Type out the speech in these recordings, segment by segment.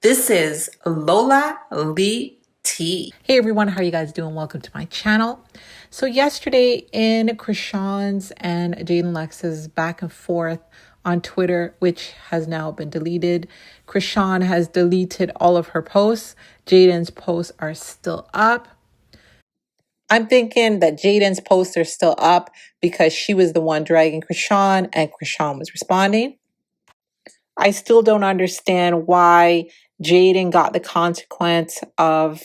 This is Lola Lee T. Hey everyone, how are you guys doing? Welcome to my channel. So yesterday in Chrisean's and jaidynalexis back and forth on Twitter, which has now been deleted, Chrisean has deleted all of her posts. Jaidyn's posts are still up. I'm thinking that Jaidyn's posts are still up because she was the one dragging Chrisean and Chrisean was responding. I still don't understand why Jaidyn got the consequence of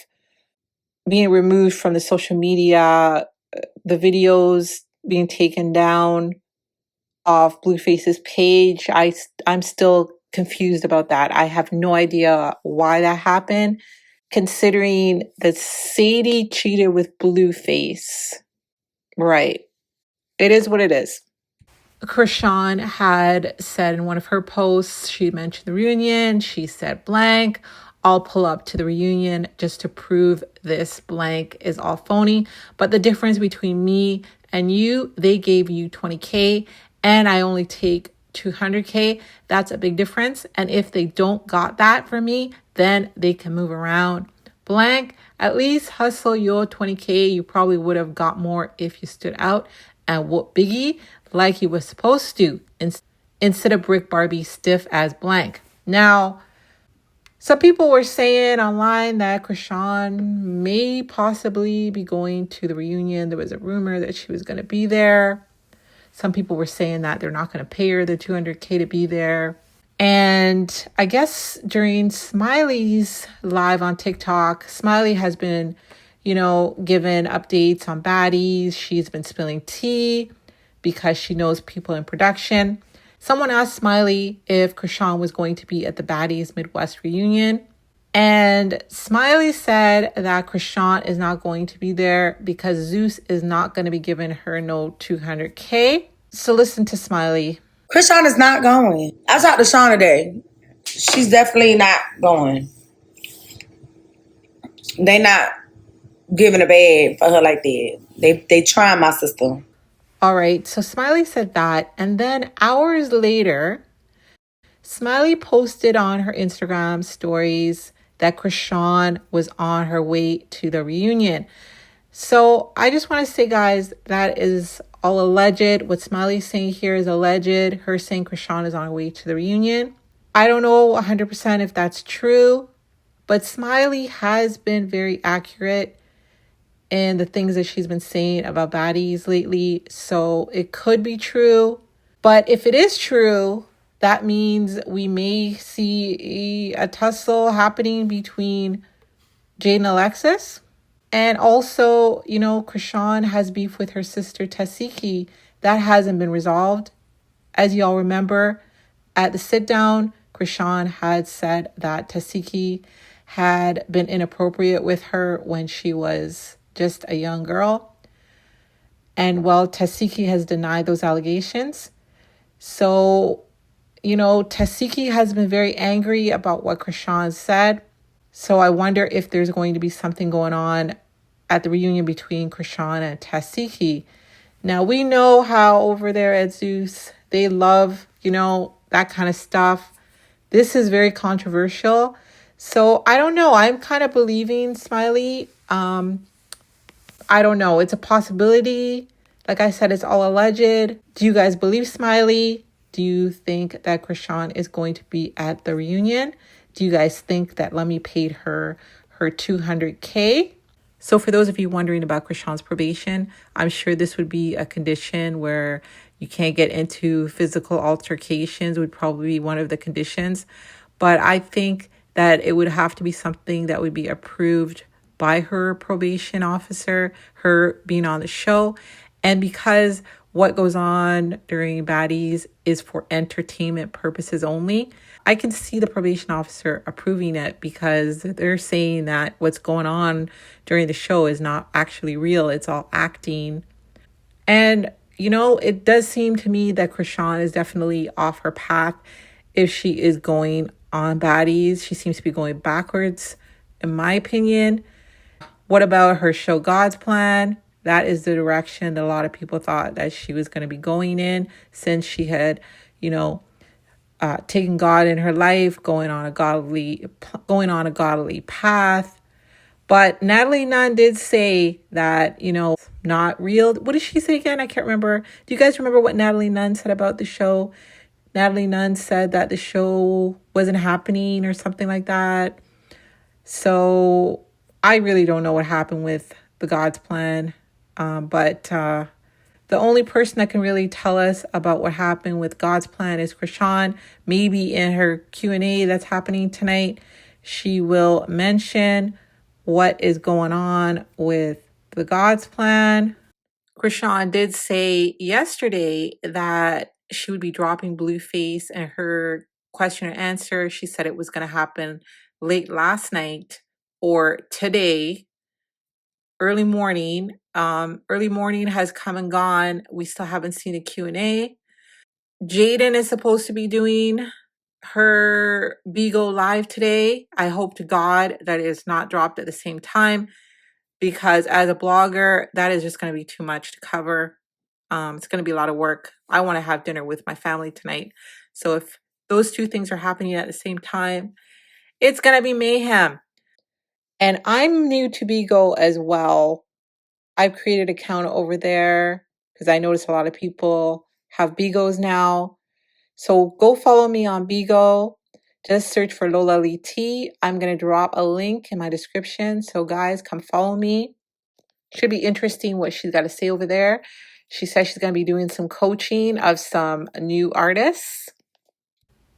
being removed from the social media, the videos being taken down off BlueFace's page. I'm still confused about that. I have no idea why that happened, considering that Sadie cheated with BlueFace. Right. It is what it is. Chrisean had said in one of her posts, she mentioned the reunion. She said blank. I'll pull up to the reunion just to prove this blank is all phony. But the difference between me and you, they gave you 20K and I only take 200K. That's a big difference. And if they don't got that for me, then they can move around. Blank, at least hustle your 20K. You probably would have got more if you stood out and whoop Biggie like he was supposed to instead of brick Barbie stiff as blank. Now, some people were saying online that Chrisean may possibly be going to the reunion. There was a rumor that she was going to be there. Some people were saying that they're not going to pay her the 200K to be there. And I guess during Smiley's live on TikTok, Smiley has been, given updates on Baddies. She's been spilling tea because she knows people in production. Someone asked Smiley if Chrisean was going to be at the Baddies Midwest reunion. And Smiley said that Chrisean is not going to be there because Zeus is not going to be giving her no 200K. So listen to Smiley. Chrisean is not going. I talked to Sean today. She's definitely not going. They not giving a bag for her like that. They trying my sister. All right, so Smiley said that. And then hours later, Smiley posted on her Instagram stories that Chrisean was on her way to the reunion. So I just want to say, guys, that is all alleged. What Smiley's saying here is alleged. Her saying Chrisean is on her way to the reunion. I don't know 100% if that's true, but Smiley has been very accurate in the things that she's been saying about baddies lately. So it could be true. But if it is true, that means we may see a tussle happening between jaidynalexis. And also, Chrisean has beef with her sister tesehki. That hasn't been resolved. As y'all remember, at the sit down, Chrisean had said that tesehki had been inappropriate with her when she was just a young girl. And tesehki has denied those allegations. So, tesehki has been very angry about what Chrisean said. So I wonder if there's going to be something going on at the reunion between Chrisean and tesehki. Now, we know how over there at Zeus, they love, that kind of stuff. This is very controversial. So I don't know. I'm kind of believing Smiley. I don't know. It's a possibility. Like I said, it's all alleged. Do you guys believe Smiley? Do you think that Chrisean is going to be at the reunion? Do you guys think that Lemmy paid her 200K? So for those of you wondering about Chrisean's probation, I'm sure this would be a condition where you can't get into physical altercations would probably be one of the conditions. But I think that it would have to be something that would be approved by her probation officer, her being on the show. And because what goes on during Baddies is for entertainment purposes only, I can see the probation officer approving it because they're saying that what's going on during the show is not actually real. It's all acting. And, it does seem to me that Chrisean is definitely off her path if she is going on Baddies. She seems to be going backwards, in my opinion. What about her show God's Plan? That is the direction that a lot of people thought that she was going to be going in since she had, taking God in her life, going on a godly path. But Natalie Nunn did say that, not real. What did she say again? I can't remember. Do you guys remember what Natalie Nunn said about the show? Natalie Nunn said that the show wasn't happening or something like that. So I really don't know what happened with the God's plan. But the only person that can really tell us about what happened with God's plan is Chrisean. Maybe in her Q&A that's happening tonight, she will mention what is going on with the God's plan. Chrisean did say yesterday that she would be dropping BlueFace and her question and answer. She said it was going to happen late last night or today, early morning. Early morning has come and gone. We still haven't seen a Q&A. Jaidyn is supposed to be doing her Bigo live today. I hope to God that it is not dropped at the same time, because as a blogger, that is just going to be too much to cover. It's going to be a lot of work. I want to have dinner with my family tonight. So if those two things are happening at the same time, it's going to be mayhem. And I'm new to Bigo as well. I've created an account over there because I notice a lot of people have Bigos now. So go follow me on Bigo. Just search for Lola Lee T. I'm going to drop a link in my description. So guys, come follow me. Should be interesting what she's got to say over there. She says she's going to be doing some coaching of some new artists.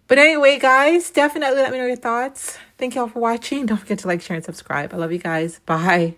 But anyway, guys, definitely let me know your thoughts. Thank y'all for watching. Don't forget to like, share, and subscribe. I love you guys. Bye.